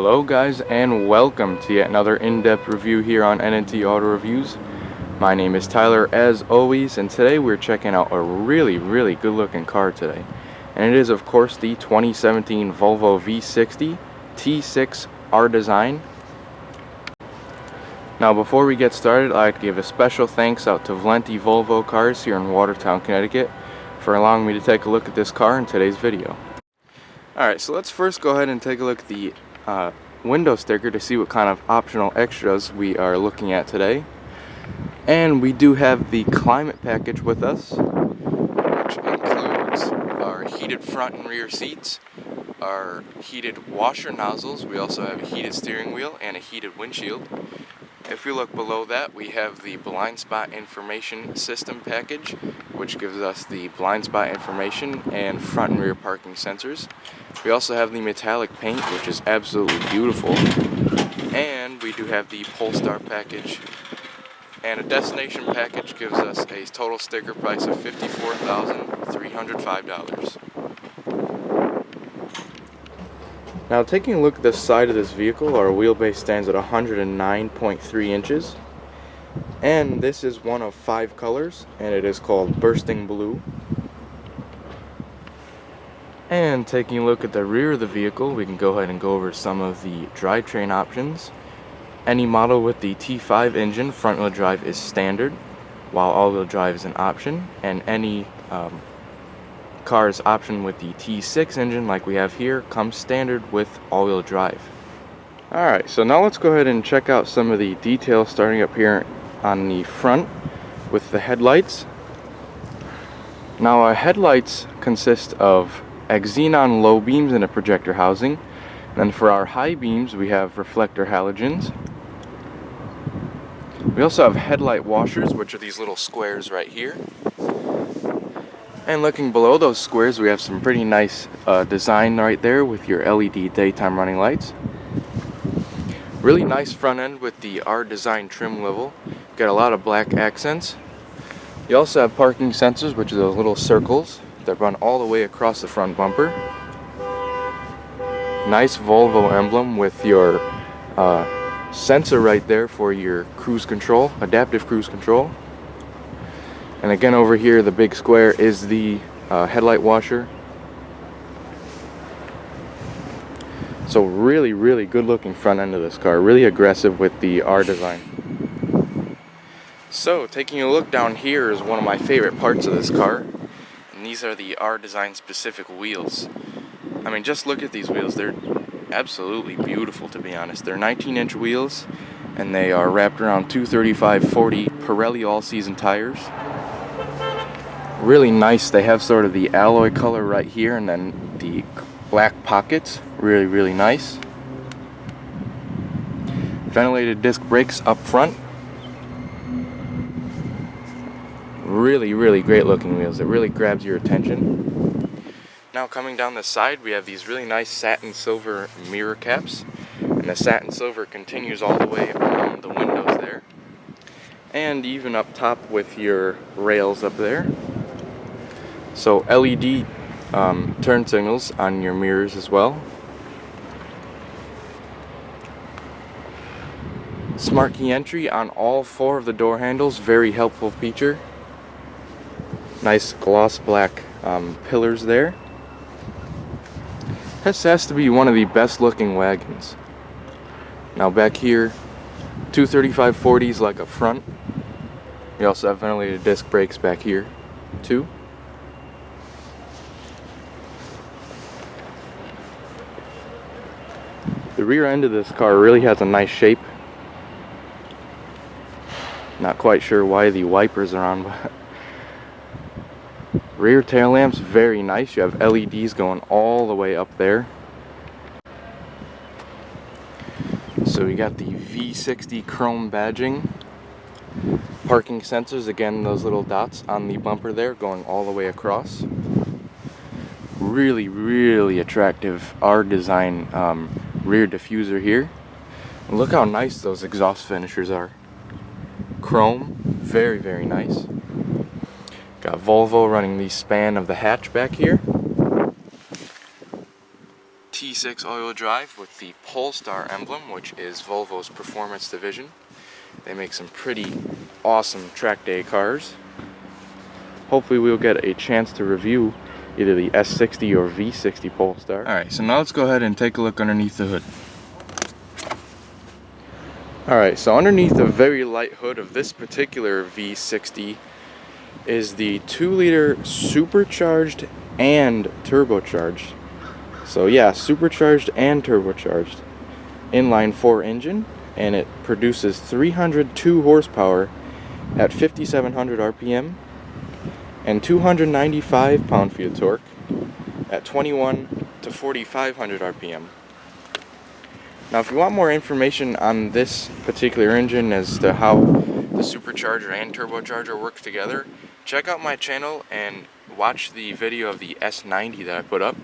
Hello guys, and welcome to yet another in-depth review here on NNT Auto Reviews. My name is Tyler as always, and today we're checking out a really good looking car today. And it is of course the 2017 Volvo V60 T6 R Design. Now before we get started, I'd like to give a special thanks out to Valenti Volvo Cars here in Watertown, Connecticut for allowing me to take a look at this car in today's video. Alright, so let's first go ahead and take a look at the window sticker to see what kind of optional extras we are looking at today. And we do have the climate package with us, which includes our heated front and rear seats, our heated washer nozzles. We also have a heated steering wheel and a heated windshield. If we look below that, we have the blind spot information system package, which gives us the blind spot information and front and rear parking sensors. We also have the metallic paint, which is absolutely beautiful. And we do have the Polestar package. And a destination package gives us a total sticker price of $54,305. Now taking a look at the side of this vehicle, our wheelbase stands at 109.3 inches. And this is one of 5 colors, and it is called Bursting Blue. And taking a look at the rear of the vehicle, we can go ahead and go over some of the drivetrain options. Any model with the T5 engine, front wheel drive is standard, while all-wheel drive is an option. And any car's option with the T6 engine, like we have here, comes standard with all-wheel drive. Alright, so now let's go ahead and check out some of the details starting up here on the front with the headlights. Now our headlights consist of xenon low beams and a projector housing. And then for our high beams we have reflector halogens. We also have headlight washers, which are these little squares right here. And looking below those squares, we have some pretty nice design right there with your LED daytime running lights. Really nice front end with the R Design trim level. Got a lot of black accents. You also have parking sensors, which are those little circles that run all the way across the front bumper. Nice Volvo emblem with your sensor right there for your cruise control, adaptive cruise control. And again over here, the big square is the headlight washer. So really good looking front end of this car. Really aggressive with the R Design. So taking a look down here is one of my favorite parts of this car. And these are the R Design specific wheels. I mean, just look at these wheels. They're absolutely beautiful, to be honest. They're 19-inch wheels, and they are wrapped around 235/40 Pirelli all-season tires. Really nice. They have sort of the alloy color right here and then the black pockets. Really nice. Ventilated disc brakes up front. Really great looking wheels. It really grabs your attention. Now coming down the side, we have these really nice satin silver mirror caps. And the satin silver continues all the way around the windows there. And even up top with your rails up there. So LED turn signals on your mirrors as well. Smart key entry on all 4 of the door handles, very helpful feature. Nice gloss black pillars there. This has to be one of the best looking wagons. Now back here, 235/40s like up front. We also have ventilated disc brakes back here too. The rear end of this car really has a nice shape. Not quite sure why the wipers are on, but rear tail lamps, very nice. You have LEDs going all the way up there. So we got the V60 chrome badging. Parking sensors, again, those little dots on the bumper there going all the way across. Really attractive R Design rear diffuser here. And look how nice those exhaust finishers are. Chrome, very nice. Got Volvo running the span of the hatch back here. V6 all-wheel drive with the Polestar emblem, which is Volvo's performance division. They make some pretty awesome track day cars. Hopefully we'll get a chance to review either the S60 or V60 Polestar. Alright, so now let's go ahead and take a look underneath the hood. Alright, so underneath the very light hood of this particular V60 is the 2-liter supercharged and turbocharged. So yeah, supercharged and turbocharged inline 4 engine, and it produces 302 horsepower at 5,700 RPM and 295 pound-feet of torque at 21 to 4,500 RPM. Now if you want more information on this particular engine as to how the supercharger and turbocharger work together, check out my channel and watch the video of the S90 that I put up.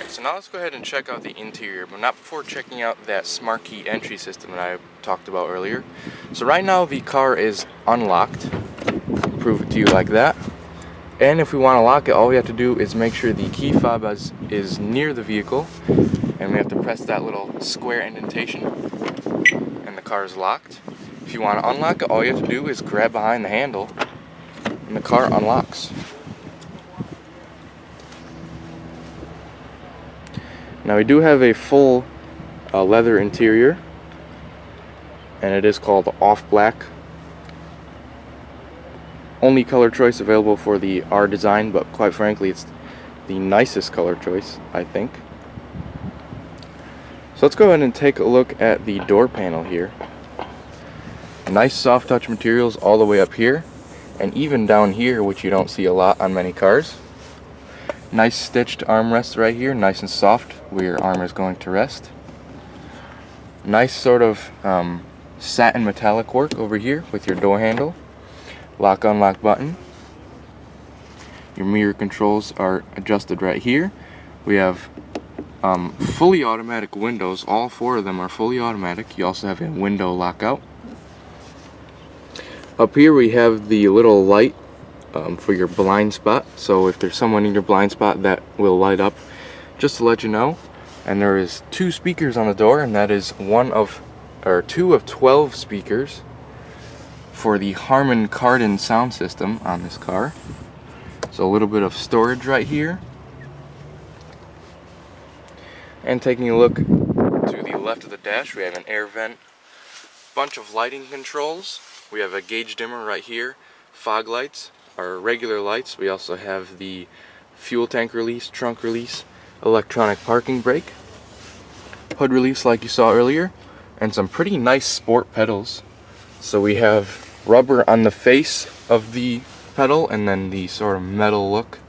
So now let's go ahead and check out the interior, but not before checking out that smart key entry system that I talked about earlier. So right now the car is unlocked. Prove it to you like that. And if we want to lock it, all we have to do is make sure the key fob is near the vehicle, and we have to press that little square indentation, and the car is locked. If you want to unlock it, all you have to do is grab behind the handle, and the car unlocks. Now we do have a full leather interior, and it is called off black. Only color choice available for the R design, but quite frankly it's the nicest color choice, I think. So let's go ahead and take a look at the door panel here. Nice soft touch materials all the way up here, and even down here, which you don't see a lot on many cars. Nice stitched armrest right here, nice and soft where your arm is going to rest. Nice sort of satin metallic work over here with your door handle. Lock unlock button. Your mirror controls are adjusted right here. We have fully automatic windows. All 4 of them are fully automatic. You also have a window lockout. Up here we have the little light for your blind spot, so if there's someone in your blind spot, that will light up, just to let you know. And there is 2 speakers on the door, and that is 2 of 12 speakers for the Harman Kardon sound system on this car. So a little bit of storage right here. And taking a look to the left of the dash, we have an air vent, bunch of lighting controls. We have a gauge dimmer right here, fog lights, our regular lights. We also have the fuel tank release, trunk release, electronic parking brake, hood release like you saw earlier, and some pretty nice sport pedals. So we have rubber on the face of the pedal, and then the sort of metal look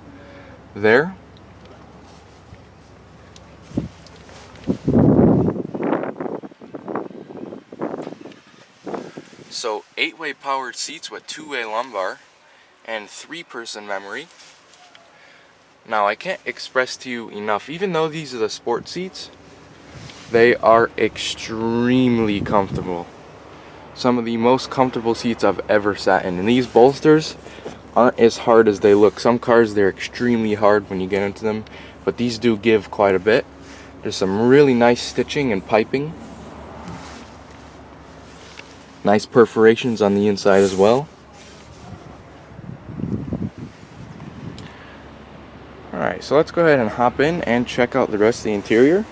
there. So 8-way powered seats with 2-way lumbar and 3-person memory. Now I can't express to you enough, even though these are the sport seats, they are extremely comfortable. Some of the most comfortable seats I've ever sat in. And these bolsters aren't as hard as they look. Some cars, they're extremely hard when you get into them, but these do give quite a bit. There's some really nice stitching and piping. Nice perforations on the inside as well. Alright, so let's go ahead and hop in and check out the rest of the interior.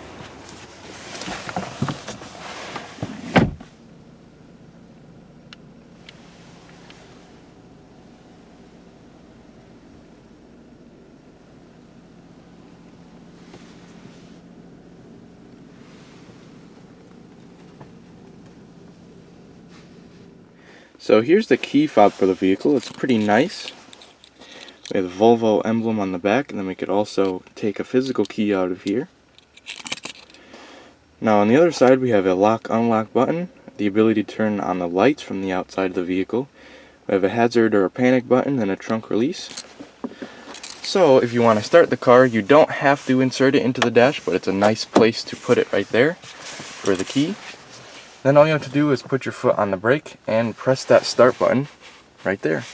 So here's the key fob for the vehicle. It's pretty nice. We have the Volvo emblem on the back, and then we could also take a physical key out of here. Now on the other side we have a lock unlock button, the ability to turn on the lights from the outside of the vehicle. We have a hazard or a panic button and a trunk release. So if you want to start the car, you don't have to insert it into the dash, but it's a nice place to put it right there for the key. Then all you have to do is put your foot on the brake and press that start button right there.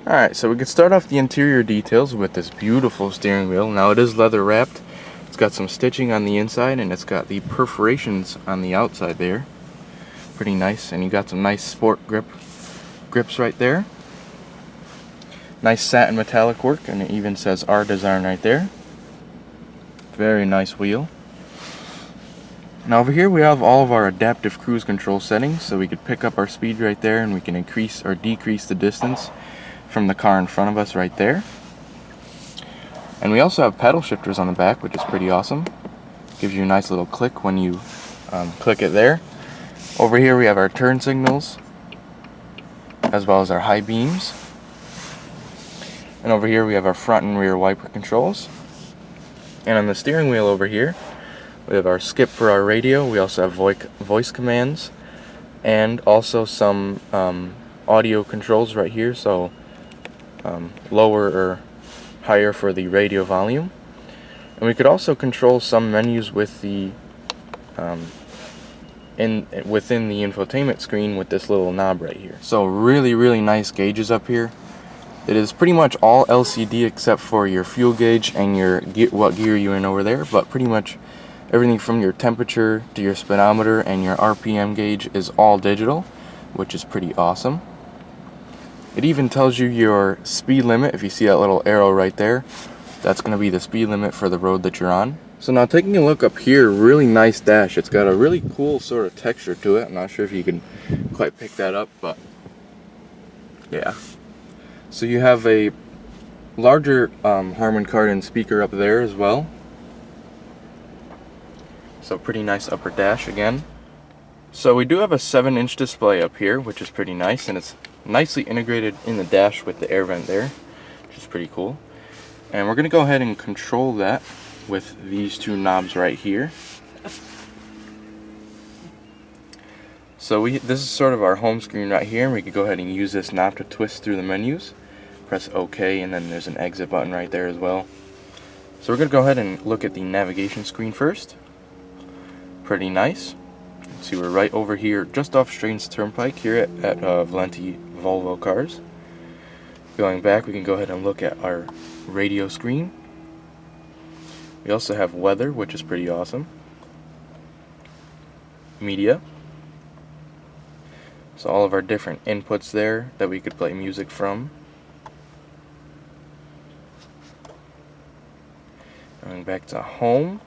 Alright, so we can start off the interior details with this beautiful steering wheel. Now it is leather wrapped. It's got some stitching on the inside and it's got the perforations on the outside there. Pretty nice, and you got some nice sport grips right there. Nice satin metallic work, and it even says R Design right there. Very nice wheel. Now over here we have all of our adaptive cruise control settings, so we could pick up our speed right there and we can increase or decrease the distance from the car in front of us right there. And we also have paddle shifters on the back, which is pretty awesome. Gives you a nice little click when you click it there. Over here we have our turn signals, as well as our high beams. And over here we have our front and rear wiper controls. And on the steering wheel over here, we have our skip for our radio. We also have voice commands, and also some audio controls right here, so lower or higher for the radio volume. And we could also control some menus with the within the infotainment screen with this little knob right here. So really nice gauges up here. It is pretty much all LCD except for your fuel gauge and your what gear you're in over there, but pretty much everything from your temperature to your speedometer and your RPM gauge is all digital, which is pretty awesome. It even tells you your speed limit. If you see that little arrow right there, that's going to be the speed limit for the road that you're on. So now taking a look up here, really nice dash. It's got a really cool sort of texture to it. I'm not sure if you can quite pick that up, but yeah. So you have a larger Harman Kardon speaker up there as well. So pretty nice upper dash again. So we do have a 7-inch display up here, which is pretty nice, and it's nicely integrated in the dash with the air vent there, which is pretty cool. And we're going to go ahead and control that with these two knobs right here. So this is sort of our home screen right here, and we could go ahead and use this knob to twist through the menus. Press OK, and then there's an exit button right there as well. So we're going to go ahead and look at the navigation screen first. Pretty nice. See, we're right over here, just off Strains Turnpike here at Valenti Volvo Cars. Going back, we can go ahead and look at our radio screen. We also have weather, which is pretty awesome. Media. So all of our different inputs there that we could play music from. Going back to home,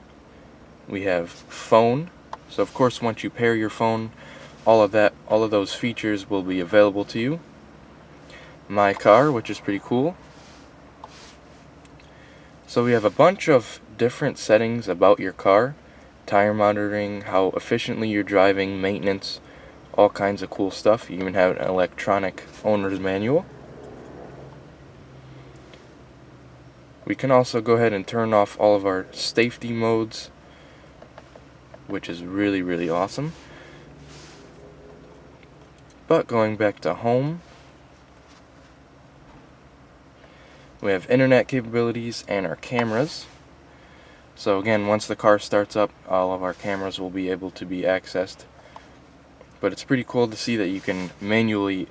we have phone. So of course, once you pair your phone, all of those features will be available to you. My car, which is pretty cool. So we have a bunch of different settings about your car, tire monitoring, how efficiently you're driving, maintenance, all kinds of cool stuff. You even have an electronic owner's manual. We can also go ahead and turn off all of our safety modes, which is really awesome. But going back to home, we have internet capabilities and our cameras. So again, once the car starts up, all of our cameras will be able to be accessed. But it's pretty cool to see that you can manually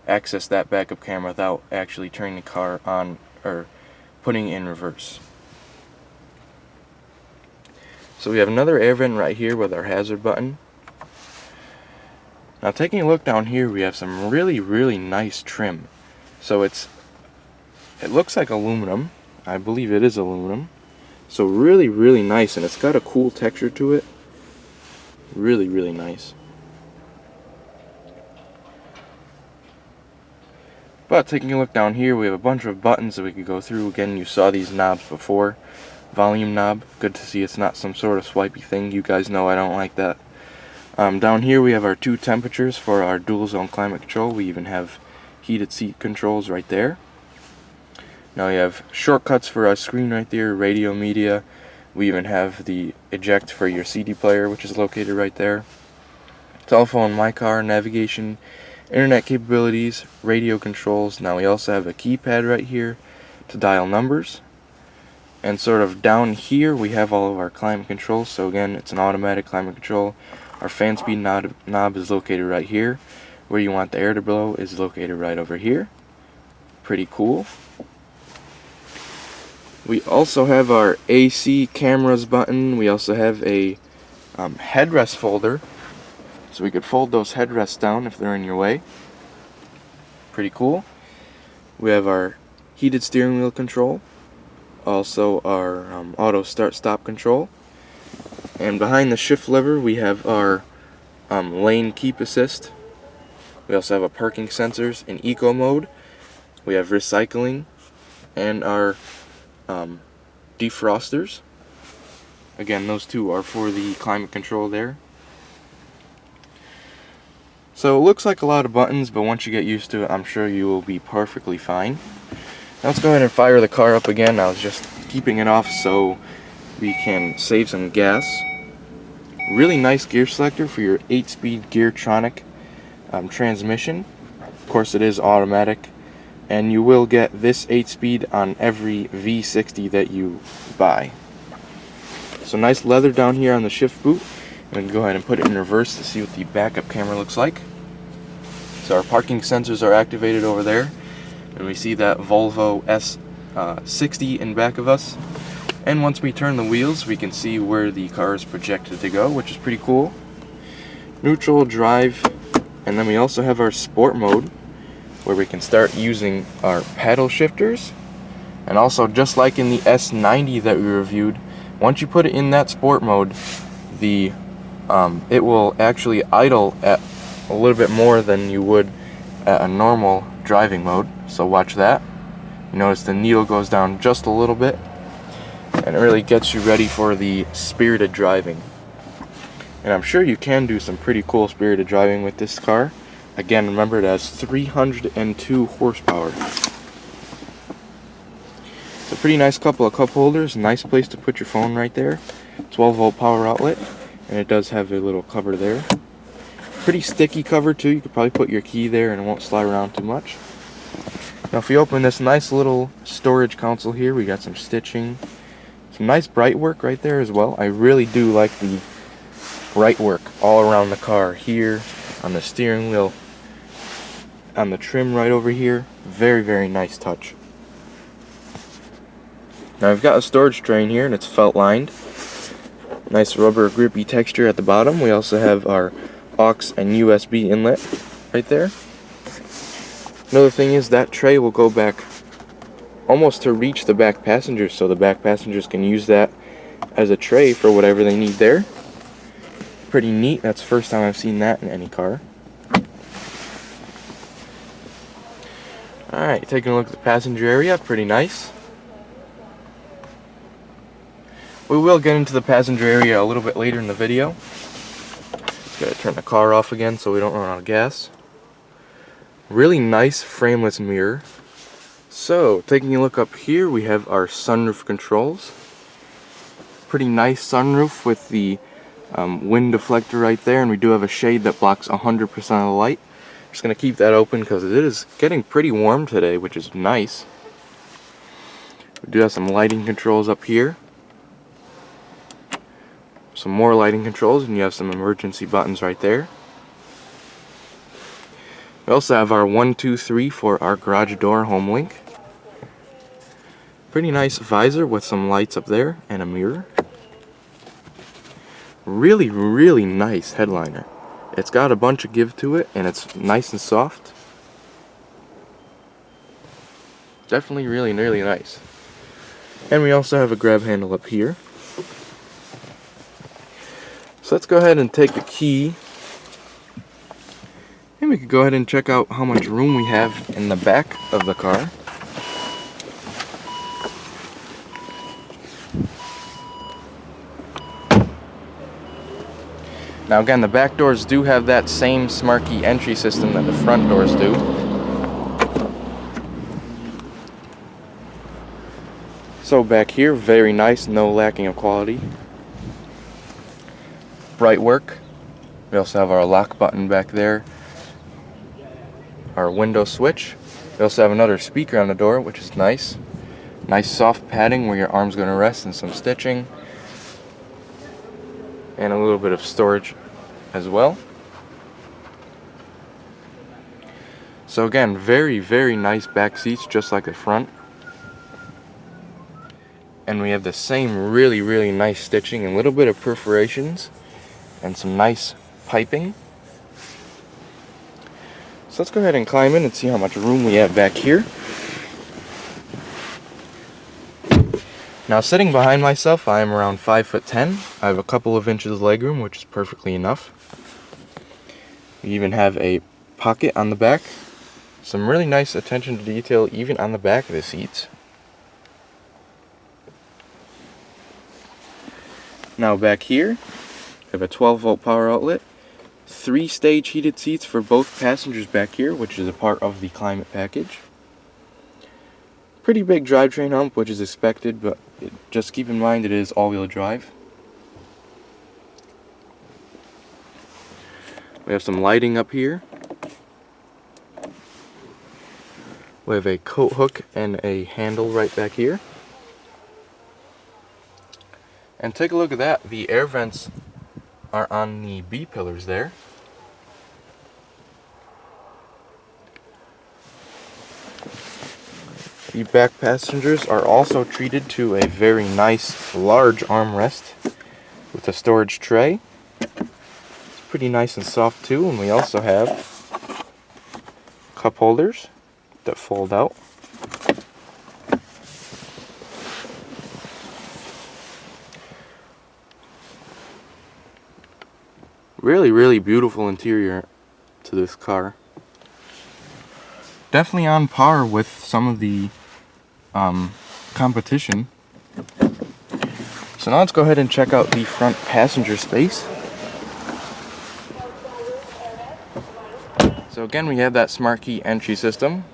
access that backup camera without actually turning the car on or putting it in reverse. So we have another air vent right here with our hazard button. Now taking a look down here, we have some really nice trim. So it looks like aluminum. I believe it is aluminum. So really nice, and it's got a cool texture to it. Really nice. But taking a look down here, we have a bunch of buttons that we could go through. Again, you saw these knobs before. Volume knob, good to see it's not some sort of swipey thing. You guys know I don't like that. Down here we have our 2 temperatures for our dual zone climate control. We even have heated seat controls right there. Now we have shortcuts for our screen right there, radio, media. We even have the eject for your CD player, which is located right there. Telephone, my car, navigation, internet capabilities, radio controls. Now we also have a keypad right here to dial numbers. And sort of down here we have all of our climate controls. So again, it's an automatic climate control. Our fan speed knob is located right here. Where you want the air to blow is located right over here. Pretty cool. We also have our AC cameras button. We also have a headrest folder. So we could fold those headrests down if they're in your way. Pretty cool. We have our heated steering wheel control. Also our auto start stop control, and behind the shift lever we have our lane keep assist. We also have our parking sensors in eco mode. We have recycling and our defrosters. Again, those two are for the climate control there. So it looks like a lot of buttons, but once you get used to it, I'm sure you will be perfectly fine. Now let's go ahead and fire the car up again. I was just keeping it off so we can save some gas. Really nice gear selector for your 8-speed Geartronic transmission. Of course it is automatic, and you will get this 8-speed on every V60 that you buy. So nice leather down here on the shift boot. I'm going to go ahead and put it in reverse to see what the backup camera looks like. So our parking sensors are activated over there. And we see that Volvo V60 in back of us. And once we turn the wheels, we can see where the car is projected to go, which is pretty cool. Neutral, drive, and then we also have our sport mode, where we can start using our paddle shifters. And also, just like in the S90 that we reviewed, once you put it in that sport mode, it will actually idle at a little bit more than you would at a normal driving mode. So watch that. You notice the needle goes down just a little bit, and it really gets you ready for the spirited driving. And I'm sure you can do some pretty cool spirited driving with this car. Again, remember it has 302 horsepower. It's a pretty nice couple of cup holders. Nice place to put your phone right there. 12-volt power outlet, and it does have a little cover there. Pretty sticky cover too. You could probably put your key there and it won't slide around too much. Now if we open this nice little storage console here, we got some stitching, some nice bright work right there as well. I really do like the bright work all around the car here, on the steering wheel, on the trim right over here. Very, very nice touch. Now I've got a storage tray in here and it's felt lined. Nice rubber grippy texture at the bottom. We also have our aux and USB inlet right there. Another thing is that tray will go back almost to reach the back passengers, so the back passengers can use that as a tray for whatever they need there. Pretty neat. That's the first time I've seen that in any car. Alright, taking a look at the passenger area. Pretty nice. We will get into the passenger area a little bit later in the video. Just gotta turn the car off again so we don't run out of gas. Really nice frameless mirror. So, taking a look up here, we have our sunroof controls. Pretty nice sunroof with the wind deflector right there, and we do have a shade that blocks 100% of the light. Just gonna keep that open because it is getting pretty warm today, which is nice. We do have some lighting controls up here. Some more lighting controls, and you have some emergency buttons right there. We also have our 1, 2, 3 for our garage door home link. Pretty nice visor with some lights up there and a mirror. Really, really nice headliner. It's got a bunch of give to it, and it's nice and soft. Definitely really, really nice. And we also have a grab handle up here. So let's go ahead and take the key, and we could go ahead and check out how much room we have in the back of the car. Now again, the back doors do have that same smart key entry system that the front doors do. So back here, very nice, no lacking of quality. Bright work. We also have our lock button back there. Our window switch. We also have another speaker on the door, which is nice. Nice soft padding where your arm's going to rest, and some stitching. And a little bit of storage as well. So again, very, very nice back seats, just like the front. And we have the same really, really nice stitching and a little bit of perforations and some nice piping. So let's go ahead and climb in and see how much room we have back here. Now sitting behind myself, I am around 5'10". I have a couple of inches of legroom, which is perfectly enough. We even have a pocket on the back. Some really nice attention to detail even on the back of the seats. Now back here, we have a 12-volt power outlet. 3-stage heated seats for both passengers back here, which is a part of the climate package. Pretty big drivetrain hump, which is expected, but just keep in mind it is all-wheel drive. We have some lighting up here. We have a coat hook and a handle right back here. And take a look at that. The air vents are on the B pillars there. The back passengers are also treated to a very nice large armrest with a storage tray. It's pretty nice and soft too, and we also have cup holders that fold out. Really, really beautiful interior to this car. Definitely on par with some of the competition. So now let's go ahead and check out the front passenger space. So again, we have that smart key entry system.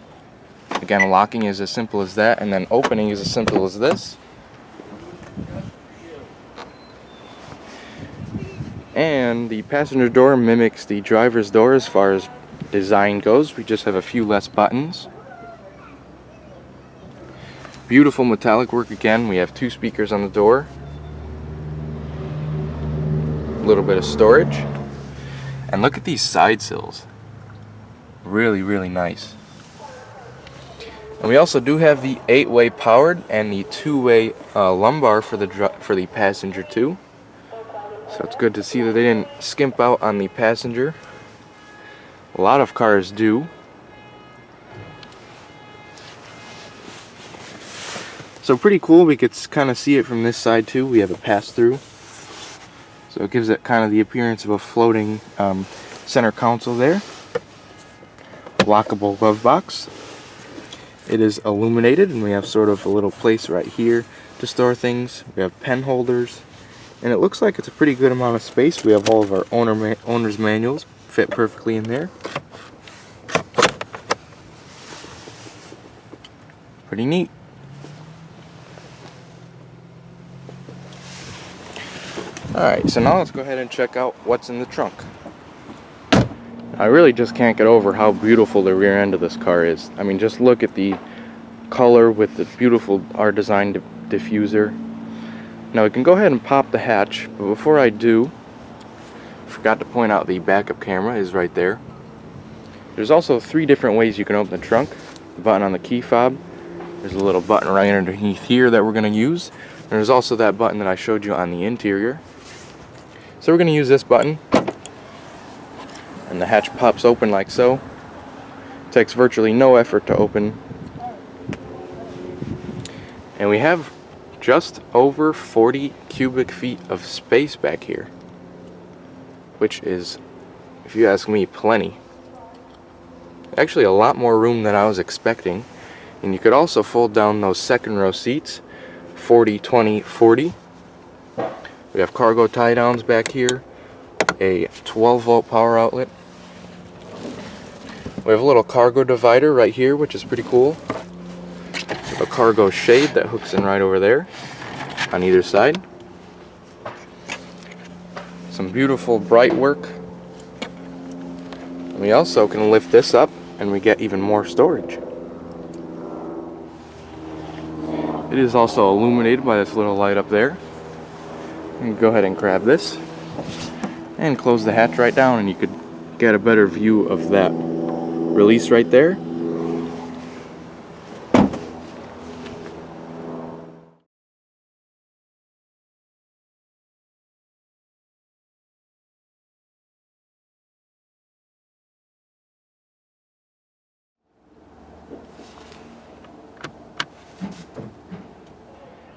Again, locking is as simple as that, and then opening is as simple as this. And the passenger door mimics the driver's door as far as design goes. We just have a few less buttons. Beautiful metallic work again. We have 2 speakers on the door. A little bit of storage. And look at these side sills. Really, really nice. And we also do have the 8-way powered and the 2-way lumbar for the passenger too. So it's good to see that they didn't skimp out on the passenger. A lot of cars do. So pretty cool. We could kind of see it from this side too. We have a pass-through. So it gives it kind of the appearance of a floating center console there. Lockable glove box. It is illuminated, and we have sort of a little place right here to store things. We have pen holders. And it looks like it's a pretty good amount of space. We have all of our owner's manuals fit perfectly in there. Pretty neat. Alright, so now let's go ahead and check out what's in the trunk. I really just can't get over how beautiful the rear end of this car is. I mean, just look at the color with the beautiful R-Design diffuser. Now we can go ahead and pop the hatch, but before I do, I forgot to point out the backup camera is right there. There's also 3 different ways you can open the trunk. The button on the key fob. There's a little button right underneath here that we're going to use. And there's also that button that I showed you on the interior. So we're going to use this button. And the hatch pops open like so. It takes virtually no effort to open. And we have just over 40 cubic feet of space back here. Which is, if you ask me, plenty. Actually a lot more room than I was expecting. And you could also fold down those second row seats, 40, 20, 40. We have cargo tie downs back here, a 12 volt power outlet. We have a little cargo divider right here, which is pretty cool. We have a cargo shade that hooks in right over there on either side. Some beautiful bright work. We also can lift this up and we get even more storage. It is also illuminated by this little light up there. You can go ahead and grab this and close the hatch right down, and you could get a better view of that release right there.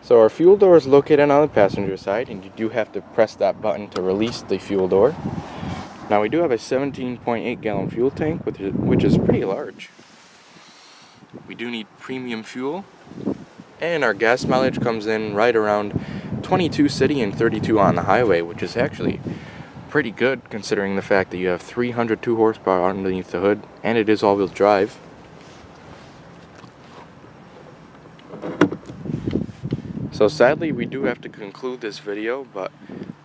So our fuel door is located on the passenger side, and you do have to press that button to release the fuel door. Now we do have a 17.8 gallon fuel tank, which is pretty large. We do need premium fuel, and our gas mileage comes in right around 22 city and 32 on the highway, which is actually pretty good considering the fact that you have 302 horsepower underneath the hood, and it is all-wheel drive. So sadly, we do have to conclude this video, but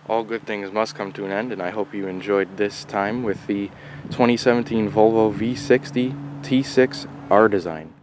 all good things must come to an end, and I hope you enjoyed this time with the 2017 Volvo V60 T6 R design.